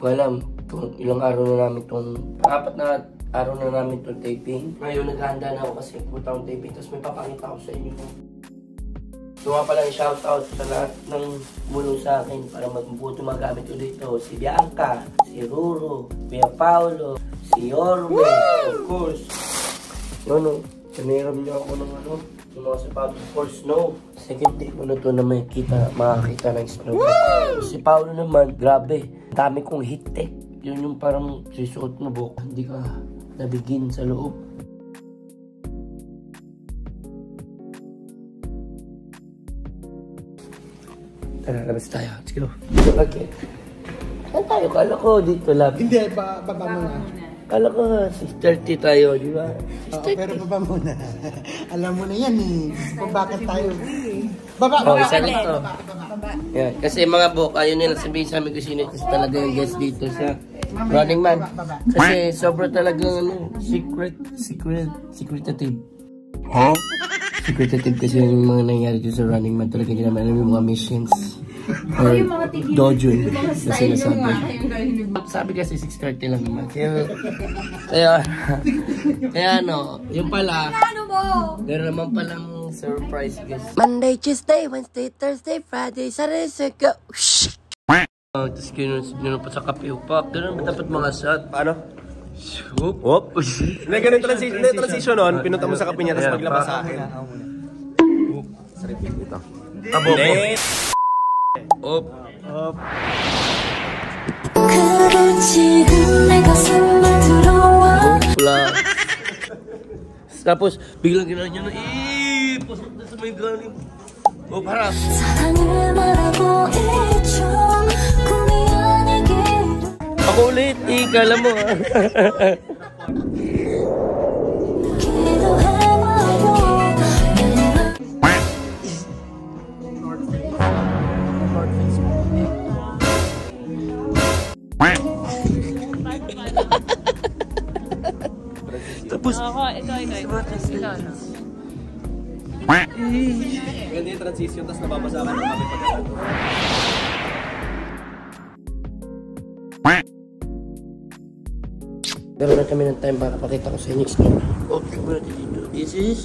ko alam kung ilang araw na namin itong, 4 na araw na namin itong taping. Ngayon, naghahanda na ako kasi pupunta akong taping. Tapos may papakita ko sa inyo. So nga pala, shoutout sa lahat ng mulong sa akin para magbuto magamit ko dito. Si Bianca, si Ruro, Kuya Paolo, si Orme, of course. Yun, siniram niyo ako ng yung mga sapatos for snow. Second day ko na to na makakita ng snow. Si Paolo naman, grabe. Dami kong hit-tech. Yun yung parang sisuot mo buhok. Hindi ka nabigin sa loob. Tara, labas tayo. Let's go. Okay. Saan tayo? Kala ko dito lang. Hindi, baba muna. Kala ko 6:30 tayo, di ba? Oo, pero baba muna. Alam mo na yan eh. Kung bakit tayo. Baba, isa lang to. Yan. Kasi mga buhok, ayaw nila sabihin sa amin kung sino kasi talaga yung guest dito sa Running Man. Kasi sobra talagang secretive. Huh? Secretive kasi yung mga nangyari dito sa Running Man. Talaga hindi naman alam yung mga missions. Or dojo na sinasabi. Sabi kasi 6:30 lang naman. Kaya yung pala, meron naman palang surprise guys. Monday, Tuesday, Wednesday, Thursday, Friday, Saturday, Sunday. Tapos gano'n pa sa kape upak. Gano'n ba dapat mga shot? Paano? Whoop! Whoop! Hindi, ganun transition nun. Pinunta mo sa kape niya, tapos maglabas sa akin. Whoop! Sarap yun dito. Tabok! Up! Up! Wala. Tapos, biglang gano'n niya na, pasok na sa may galing. Oh, harap! Ako ulit, kala mo Tapos, ikaw. Ganda yung transition, tapos nababasa ka ng kami pagkakato. meron na kami ng time para pakita ko sa inyo. Okay, muna dito. This is,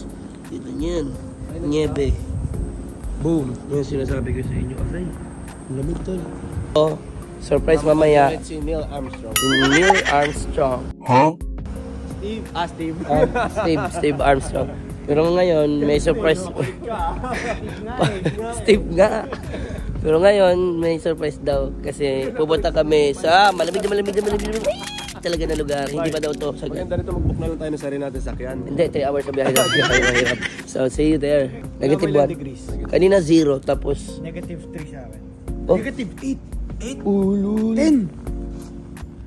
dito niyan. Niebe. Boom. Yan sinasabi ko sa inyo. Aray, lamig to. Oh, surprise mamaya. Si Neil Armstrong. Neil Armstrong. Huh? Steve Armstrong. Pero ngayon, may surprise. Steve nga. Pero ngayon, may surprise daw. Kasi pupunta kami sa malamig talaga na lugar. Hindi pa daw to. Maganda rito, mag-book na lang tayo ng sarili natin sakyan. Hindi, 3 hours na biyahe natin. So, see you there. Negative 1. Kanina 0, tapos... Negative 3 sa akin. Oh. Negative 8. 8? Ulul. 10.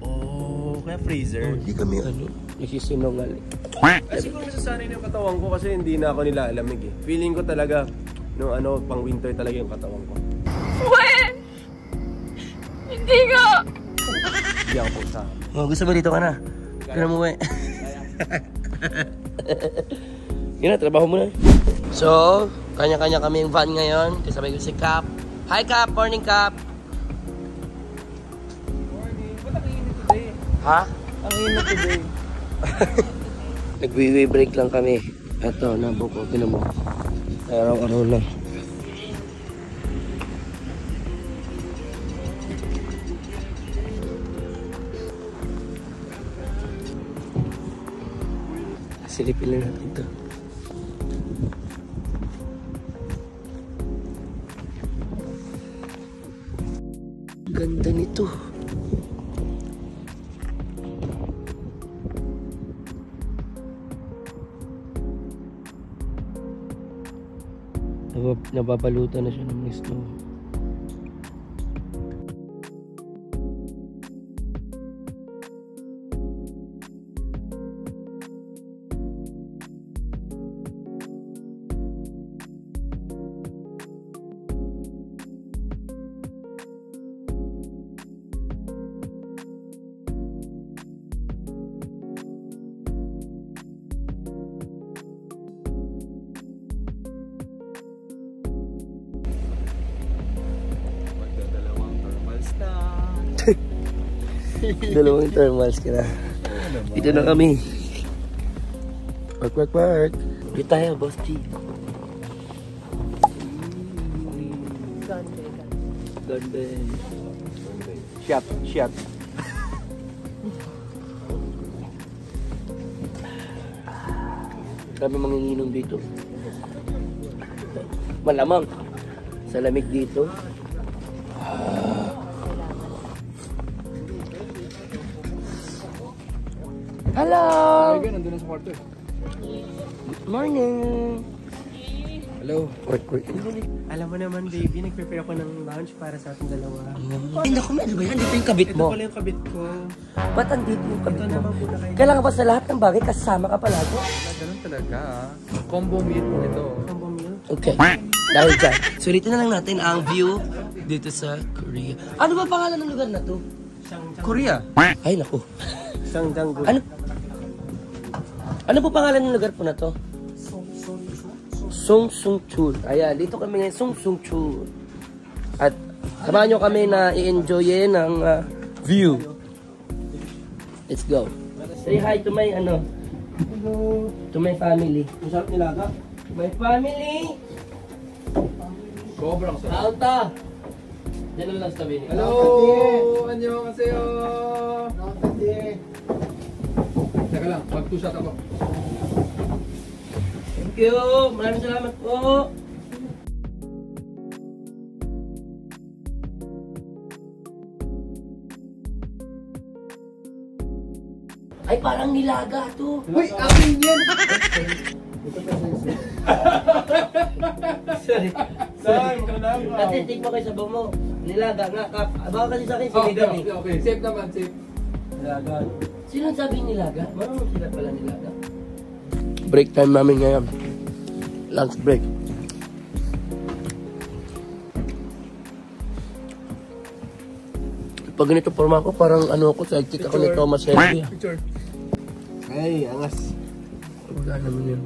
Oh, kaya freezer. Hindi kami nagsisinungal. Siguro nasasanay na yung katawan ko kasi hindi na ako nilalamig eh. Feeling ko talaga, pang winter talaga yung katawan ko. When? Hindi ko! Hindi ako po sa... Oh, gusto ba dito ka na? Kaya mo eh. Yun na, trabaho mo na. So, kanya-kanya kami yung van ngayon. Kasabay ko si Cap. Hi Cap! Morning Cap! Morning! Ba't ang init today? Ha? Ang init today. Nag-wiwi break lang kami. Ito, nabuko. Tinan mo. Araw-araw lang. Silipin lang natin ito. Ganda nito. Nababalutan na siya ng snow. Dalawang thermals ka na. Dito na kami. Work. Dito tayo, Boss G. Ganda. Shot. Kami manginginom dito. Malamang. Sa lamig dito. Hello! Nandun na sa kwarto. Good morning! Hello. Work. Alam mo naman, baby, nag-prepare ako ng lunch para sa ating dalawa. Ay, naku, ano ba yan? Dito yung kabit Ito mo. pala yung kabit ko. Ba't andito yung kabit Ito mo? naman po na kayo. Kailangan ba sa lahat ng bagay kasama ka palagi? Ganun talaga. Combo meal po ito. Combo meal. Okay. Dahil dyan. Sulitin na lang natin ang view dito sa Korea. Ano ba pangalan ng lugar na to? Korea. Ay, naku. Sangjanggul. Ano po pangalan ng lugar po na to? Sungsungchul. Ayan, dito kami ngayon, Sungsungchul. At samahan nyo kami na i-enjoyin ang view. Let's go. Say hi to my to my family. Masarap nilaga. To my family. Sobrang sarap. Alta. Diyan lang sabihin. Hello! Annyeonghaseyo! Teka lang, mag-2-shot ako. Thank you. Maraming salamat po. Ay, parang nilaga to. Uy, akin yan! Sorry. Saan? Wala ba? Kasi tikmo kayo sa mo. Nilaga nga, Kap. Baka kasi sa akin, Oh, sinigang eh. okay. Safe naman, safe. Nilaga. Sino ang sabi nilaga? Marunong sila pala nilaga. Break time namin ngayon. Lunch break. Pag ganito forma ko, parang ano ako, sidekick ako ni Thomas Shelby. Picture. Ay, angas. Wala naman yun.